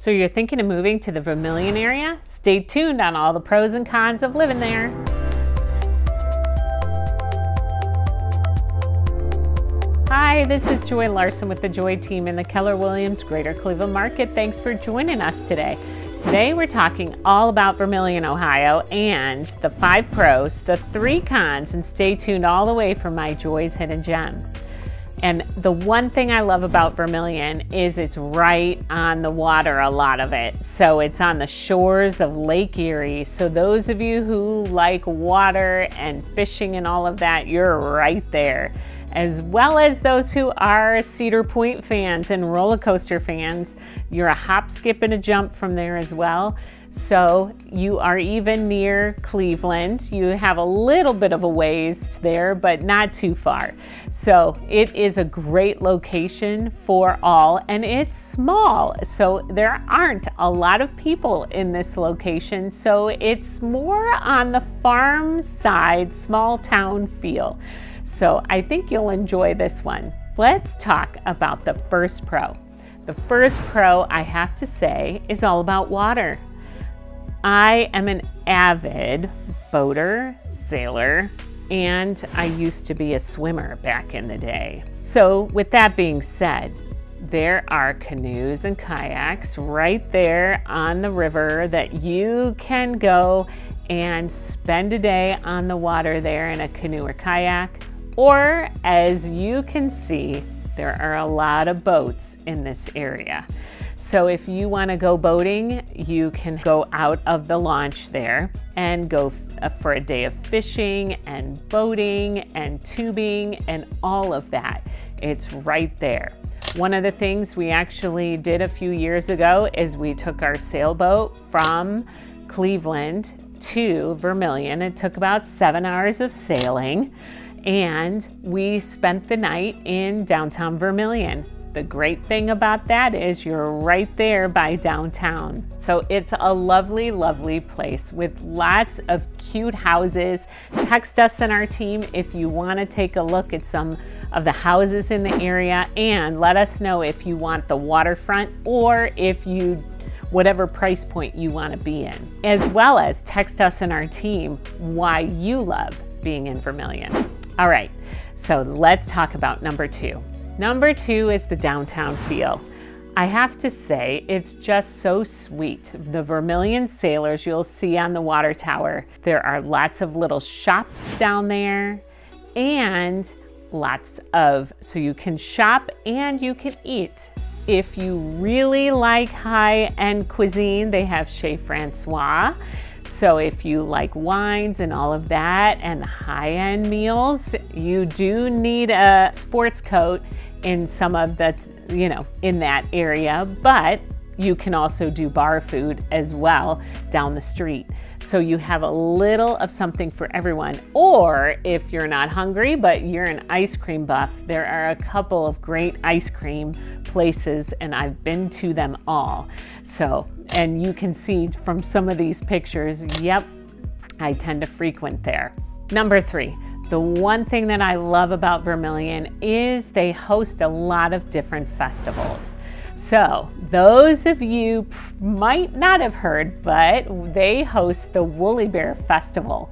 So you're thinking of moving to the Vermilion area? Stay tuned on all the pros and cons of living there. Hi, this is Joy Larson with the Joy team in the Keller Williams Greater Cleveland Market. Thanks for joining us today. Today we're talking all about Vermilion, Ohio, and the 5 pros, the 3 cons, and stay tuned all the way for my Joy's Hidden Gem. And the one thing I love about Vermilion is it's right on the water, a lot of it. So it's on the shores of Lake Erie. So those of you who like water and fishing and all of that, you're right there. As well as those who are Cedar Point fans and roller coaster fans, you're a hop, skip, and a jump from there as well. So you are even near Cleveland. You have a little bit of a ways there, but not too far. So it is a great location for all, and it's small. So there aren't a lot of people in this location. So it's more on the farm side, small town feel. So I think you'll enjoy this one. Let's talk about the first pro. The first pro, I have to say, is all about water. I am an avid boater, sailor, and I used to be a swimmer back in the day. So with that being said, there are canoes and kayaks right there on the river that you can go and spend a day on the water there in a canoe or kayak. Or, as you can see, there are a lot of boats in this area. So if you want to go boating, you can go out of the launch there and go for a day of fishing and boating and tubing and all of that. It's right there. One of the things we actually did a few years ago is we took our sailboat from Cleveland to Vermilion. It took about 7 hours of sailing. And we spent the night in downtown Vermilion. The great thing about that is you're right there by downtown. So it's a lovely, lovely place with lots of cute houses. Text us and our team if you want to take a look at some of the houses in the area, and let us know if you want the waterfront or if you whatever price point you want to be in. As well as text us and our team why you love being in Vermilion. All right, so let's talk about number 2. Number 2 is the downtown feel. I have to say, it's just so sweet. The Vermilion sailors you'll see on the water tower, there are lots of little shops down there and so you can shop and you can eat. If you really like high-end cuisine, they have Chez Francois. So if you like wines and all of that and high-end meals, you do need a sports coat in some of the, in that area, but you can also do bar food as well down the street. So you have a little of something for everyone. Or if you're not hungry, but you're an ice cream buff, there are a couple of great ice cream places and I've been to them all. So, and you can see from some of these pictures, yep, I tend to frequent there. Number 3, the one thing that I love about Vermilion is they host a lot of different festivals. So those of you might not have heard, but they host the Woolly Bear Festival.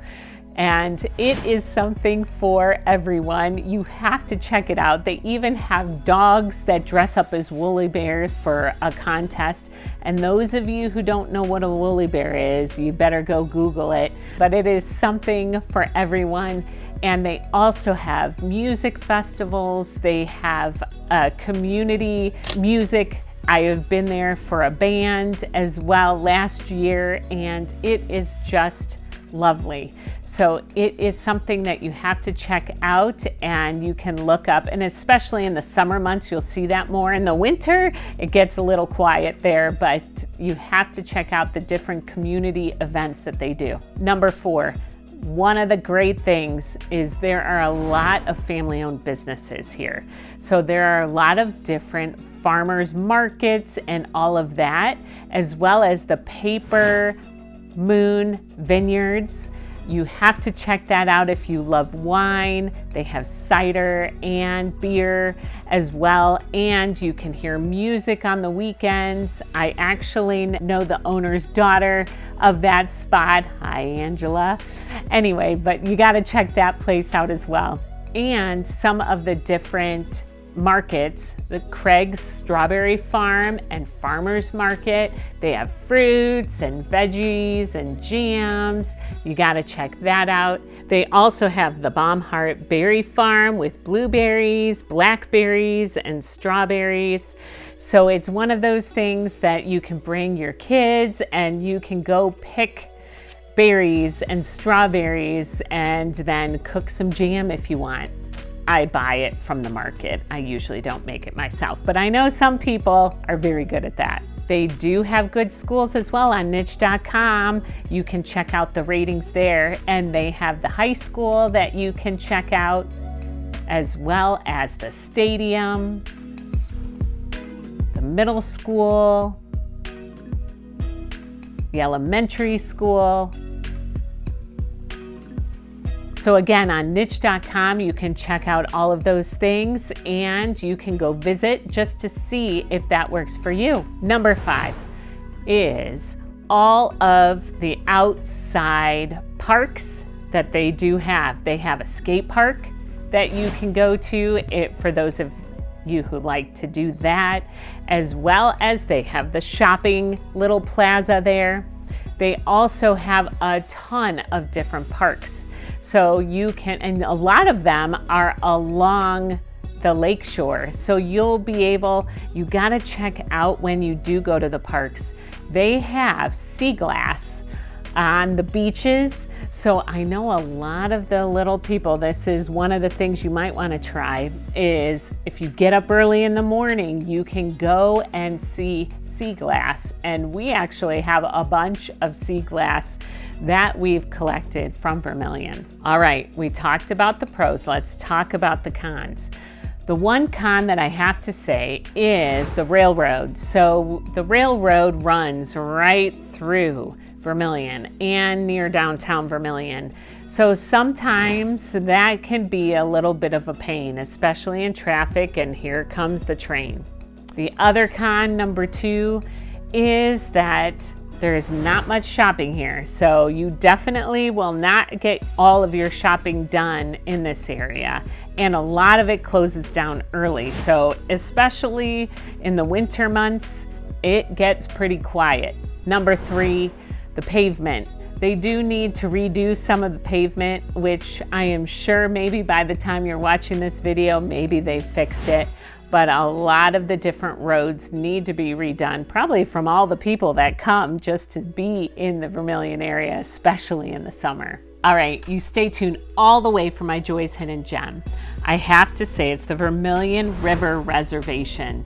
And it is something for everyone. You have to check it out. They even have dogs that dress up as woolly bears for a contest. And those of you who don't know what a woolly bear is, you better go Google it. But it is something for everyone. And they also have music festivals. They have community music. I have been there for a band as well last year, and it is just lovely. So it is something that you have to check out and you can look up, and especially in the summer months, you'll see that more. In the winter, it gets a little quiet there, but you have to check out the different community events that they do. Number 4, one of the great things is there are a lot of family-owned businesses here. So there are a lot of different farmers markets and all of that, as well as the Paper Moon Vineyards. You have to check that out if you love wine. They have cider and beer as well, and you can hear music on the weekends. I actually know the owner's daughter of that spot. Hi, Angela. Anyway, but you got to check that place out as well. And some of the different markets, the Craig's Strawberry Farm and Farmers Market, they have fruits and veggies and jams. You got to check that out. They also have the Baumhart Berry Farm with blueberries, blackberries, and strawberries. So it's one of those things that you can bring your kids and you can go pick berries and strawberries and then cook some jam if you want. I buy it from the market. I usually don't make it myself, but I know some people are very good at that. They do have good schools as well on niche.com. You can check out the ratings there, and they have the high school that you can check out, as well as the stadium, the middle school, the elementary school. So again, on niche.com, you can check out all of those things and you can go visit just to see if that works for you. Number 5 is all of the outside parks that they do have. They have a skate park that you can go to for those of you who like to do that, as well as they have the shopping little plaza there. They also have a ton of different parks. So you can, and a lot of them are along the lake shore. So you'll be able, you gotta check out when you do go to the parks. They have sea glass on the beaches. So I know a lot of the little people, this is one of the things you might wanna try, is if you get up early in the morning, you can go and see sea glass. And we actually have a bunch of sea glass that we've collected from Vermilion. All right, we talked about the pros. Let's talk about the cons. The one con that I have to say is the railroad. So the railroad runs right through Vermilion and near downtown Vermilion. So sometimes that can be a little bit of a pain, especially in traffic, and here comes the train. The other con, number 2, is that there's not much shopping here. So you definitely will not get all of your shopping done in this area. And a lot of it closes down early. So especially in the winter months, it gets pretty quiet. Number 3, the pavement. They do need to redo some of the pavement, which I am sure maybe by the time you're watching this video, maybe they fixed it. But a lot of the different roads need to be redone, probably from all the people that come just to be in the Vermilion area, especially in the summer. All right, you stay tuned all the way for my Joy's Hidden Gem. I have to say it's the Vermilion River Reservation.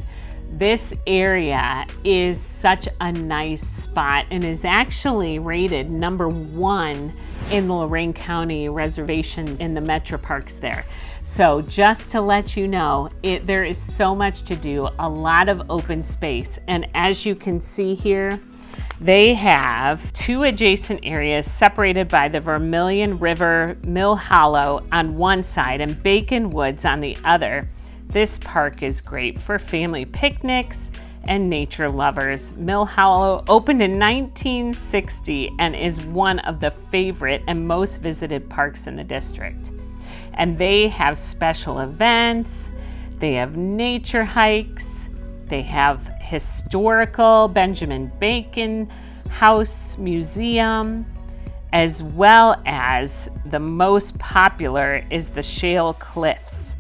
This area is such a nice spot and is actually rated number 1 in the Lorain County reservations in the metro parks there. So just to let you know, there is so much to do, a lot of open space. And as you can see here, they have 2 adjacent areas separated by the Vermilion River Mill Hollow on one side and Bacon Woods on the other. This park is great for family picnics and nature lovers. Mill Hollow opened in 1960 and is one of the favorite and most visited parks in the district. And they have special events, they have nature hikes, they have historical Benjamin Bacon House Museum, as well as the most popular is the Shale Cliffs,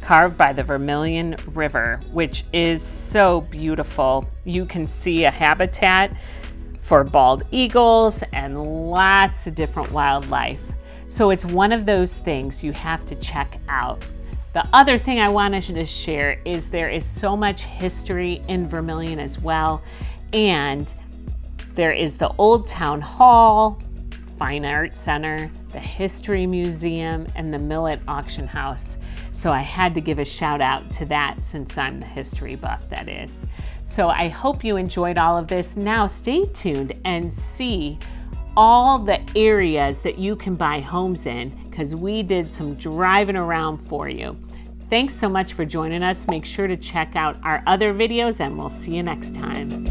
carved by the Vermilion River, which is so beautiful. You can see a habitat for bald eagles and lots of different wildlife. So it's one of those things you have to check out. The other thing I wanted to share is there is so much history in Vermilion as well. And there is the Old Town Hall, Fine Arts Center, the History Museum, and the Millet Auction House. So I had to give a shout out to that since I'm the history buff, that is. So I hope you enjoyed all of this. Now stay tuned and see all the areas that you can buy homes in, because we did some driving around for you. Thanks so much for joining us. Make sure to check out our other videos, and we'll see you next time.